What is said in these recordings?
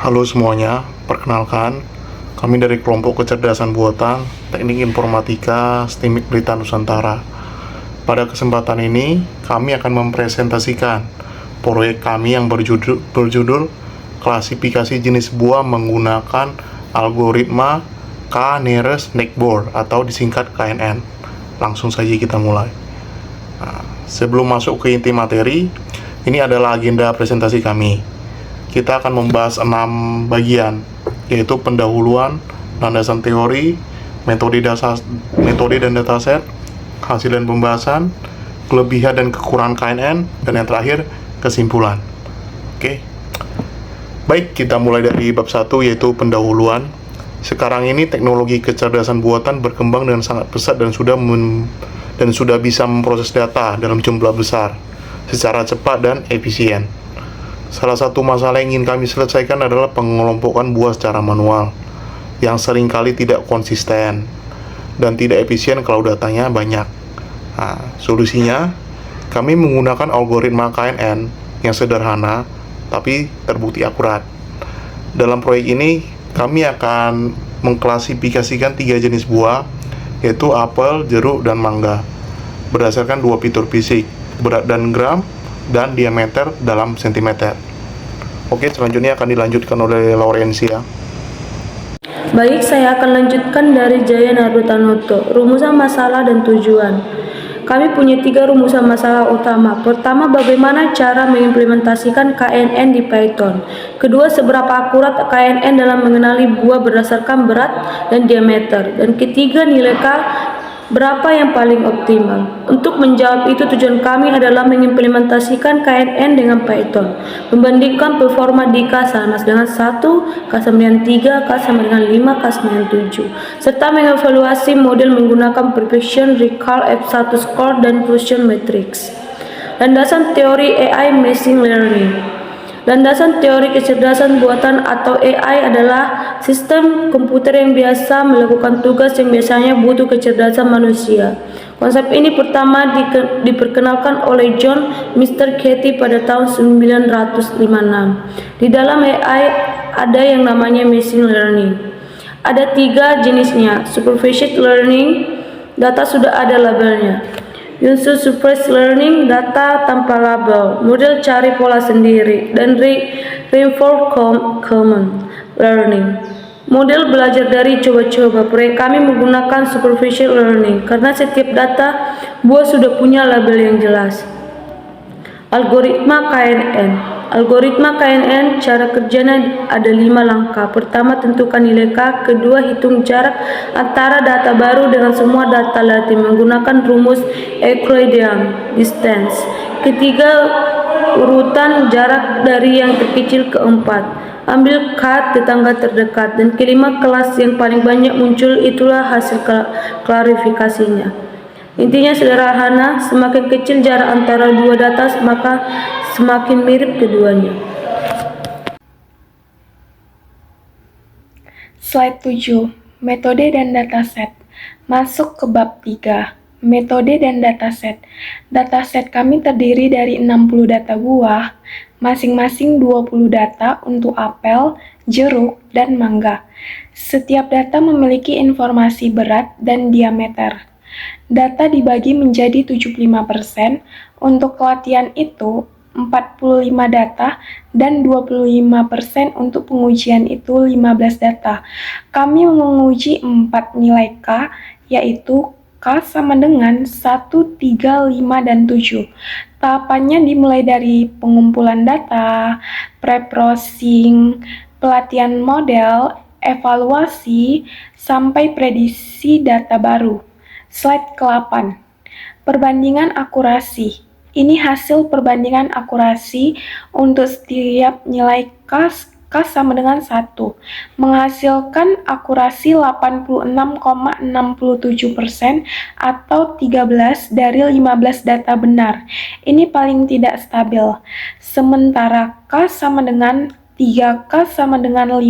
Halo semuanya, perkenalkan, kami dari kelompok kecerdasan buatan Teknik Informatika STIMIK Blitar Nusantara. Pada kesempatan ini, kami akan mempresentasikan proyek kami yang berjudul klasifikasi jenis buah menggunakan algoritma K-Nearest Neighbor atau disingkat KNN. Langsung saja kita mulai. Sebelum masuk ke inti materi, ini adalah agenda presentasi kami. Kita akan membahas 6 bagian, yaitu pendahuluan, landasan teori, metode dan dataset, hasil dan pembahasan, kelebihan dan kekurangan KNN, dan yang terakhir, kesimpulan. Oke. Baik, kita mulai dari bab 1, yaitu pendahuluan. Sekarang ini teknologi kecerdasan buatan berkembang dengan sangat pesat dan sudah bisa memproses data dalam jumlah besar secara cepat dan efisien. Salah satu masalah yang ingin kami selesaikan adalah pengelompokan buah secara manual yang seringkali tidak konsisten dan tidak efisien kalau datanya banyak. Solusinya, kami menggunakan algoritma KNN yang sederhana tapi terbukti akurat. Dalam proyek ini, kami akan mengklasifikasikan 3 jenis buah, yaitu apel, jeruk, dan mangga, berdasarkan 2 fitur fisik, berat dan gram, dan diameter dalam sentimeter. Oke, selanjutnya akan dilanjutkan oleh Laurencia. Baik, saya akan lanjutkan dari Jaya Narutanoto. Rumusan masalah dan tujuan. Kami punya 3 rumusan masalah utama. Pertama, bagaimana cara mengimplementasikan KNN di Python. Kedua, seberapa akurat KNN dalam mengenali buah berdasarkan berat dan diameter. Dan ketiga, nilai K berapa yang paling optimal. Untuk menjawab itu, tujuan kami adalah mengimplementasikan KNN dengan Python, membandingkan performa di K sama dengan 1, K sama dengan 3, K sama dengan 5, K sama dengan 7, serta mengevaluasi model menggunakan Precision Recall, F1 Score, dan Fusion Matrix. Landasan teori AI Machine Learning. Landasan teori kecerdasan buatan atau AI adalah sistem komputer yang biasa melakukan tugas yang biasanya butuh kecerdasan manusia. Konsep ini pertama diperkenalkan oleh John McCarthy pada tahun 1956. Di dalam AI ada yang namanya machine learning. Ada 3 jenisnya: supervised learning, data sudah ada labelnya; unsupervised learning, data tanpa label, model cari pola sendiri; dan reinforcement common learning, model belajar dari coba-coba. Proyek kami menggunakan supervised learning karena setiap data buah sudah punya label yang jelas. Algoritma KNN. Algoritma KNN, cara kerjanya ada 5 langkah. Pertama, tentukan nilai K. Kedua, hitung jarak antara data baru dengan semua data latin menggunakan rumus Euclidean distance. Ketiga, urutan jarak dari yang terkecil ke 4. Ambil K tetangga terdekat. Dan kelima, kelas yang paling banyak muncul, itulah hasil klarifikasinya. Intinya sederhana, semakin kecil jarak antara 2 data, maka semakin mirip keduanya. Slide 7. Metode dan dataset. Masuk ke bab 3. Metode dan dataset. Dataset kami terdiri dari 60 data buah, masing-masing 20 data untuk apel, jeruk, dan mangga. Setiap data memiliki informasi berat dan diameter. Data dibagi menjadi 75%, untuk pelatihan itu 45 data, dan 25% untuk pengujian itu 15 data. Kami menguji 4 nilai K, yaitu K sama dengan 1, 3, 5, dan 7. Tahapannya dimulai dari pengumpulan data, pre-processing, pelatihan model, evaluasi, sampai prediksi data baru. Slide ke-8. Perbandingan akurasi. Ini hasil perbandingan akurasi untuk setiap nilai K sama dengan 1, menghasilkan akurasi 86,67% atau 13 dari 15 data benar. Ini paling tidak stabil. Sementara K sama dengan 3K sama dengan 5,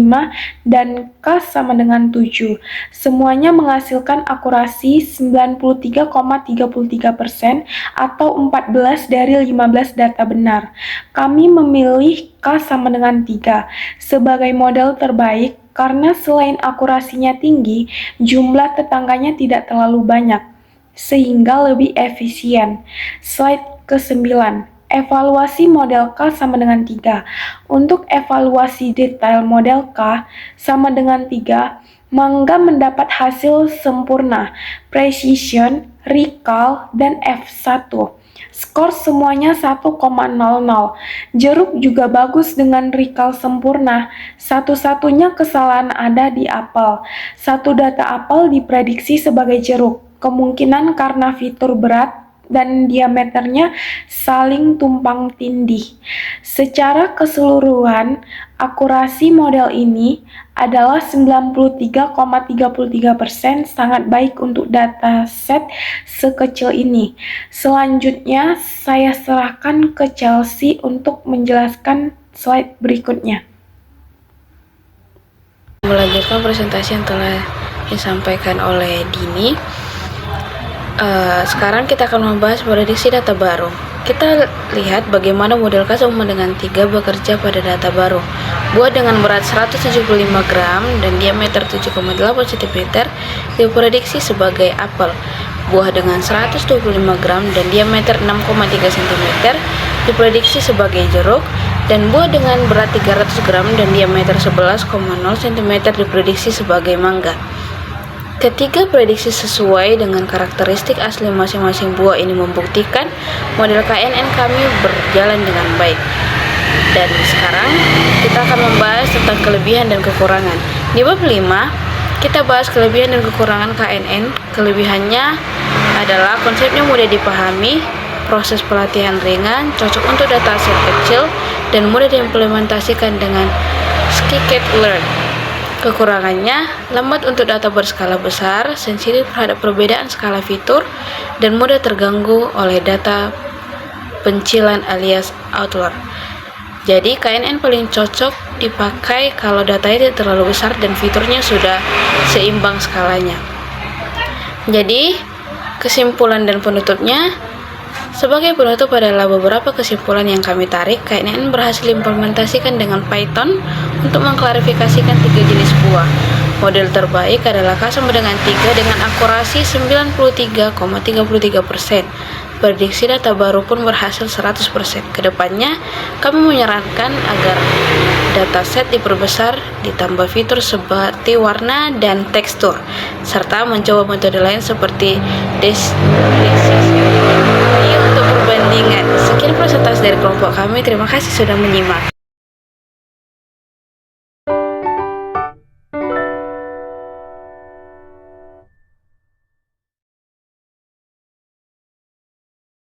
dan K sama dengan 7. Semuanya menghasilkan akurasi 93,33% atau 14 dari 15 data benar. Kami memilih K sama dengan 3 sebagai model terbaik karena selain akurasinya tinggi, jumlah tetangganya tidak terlalu banyak, sehingga lebih efisien. Slide ke-9. Evaluasi model K sama dengan 3. Untuk evaluasi detail model K sama dengan 3, Mangga mendapat hasil sempurna, precision, recall, dan F1. Skor semuanya 1,00. Jeruk juga bagus dengan recall sempurna. Satu-satunya kesalahan ada di apel. Satu data apel diprediksi sebagai jeruk. Kemungkinan karena fitur berat dan diameternya saling tumpang tindih. Secara keseluruhan, akurasi model ini adalah 93,33%, sangat baik untuk dataset sekecil ini. Selanjutnya, saya serahkan ke Chelsea untuk menjelaskan slide berikutnya. Melanjutkan presentasi yang telah disampaikan oleh Dini. Sekarang kita akan membahas prediksi data baru. Kita lihat bagaimana model K sama dengan 3 bekerja pada data baru. Buah dengan berat 175 gram dan diameter 7,8 cm diprediksi sebagai apel. Buah dengan 125 gram dan diameter 6,3 cm diprediksi sebagai jeruk. Dan buah dengan berat 300 gram dan diameter 11,0 cm diprediksi sebagai mangga. Ketiga prediksi sesuai dengan karakteristik asli masing-masing buah ini membuktikan model KNN kami berjalan dengan baik. Dan sekarang kita akan membahas tentang kelebihan dan kekurangan. Di bab 5, kita bahas kelebihan dan kekurangan KNN. Kelebihannya adalah konsepnya mudah dipahami, proses pelatihan ringan, cocok untuk dataset kecil, dan mudah diimplementasikan dengan scikit-learn. Kekurangannya, lambat untuk data berskala besar, sensitif terhadap perbedaan skala fitur, dan mudah terganggu oleh data pencilan alias outlier. Jadi, KNN paling cocok dipakai kalau datanya tidak terlalu besar dan fiturnya sudah seimbang skalanya. Jadi, kesimpulan dan penutupnya, sebagai penutup adalah beberapa kesimpulan yang kami tarik. KNN berhasil implementasikan dengan Python untuk mengklarifikasikan 3 jenis buah. Model terbaik adalah K sama dengan 3 dengan akurasi 93,33%. Prediksi data baru pun berhasil 100%. Kedepannya, kami menyarankan agar dataset diperbesar, ditambah fitur seperti warna dan tekstur, serta mencoba metode lain seperti deskripsi untuk perbandingan. Sekian presentasi dari kelompok kami. Terima kasih sudah menyimak.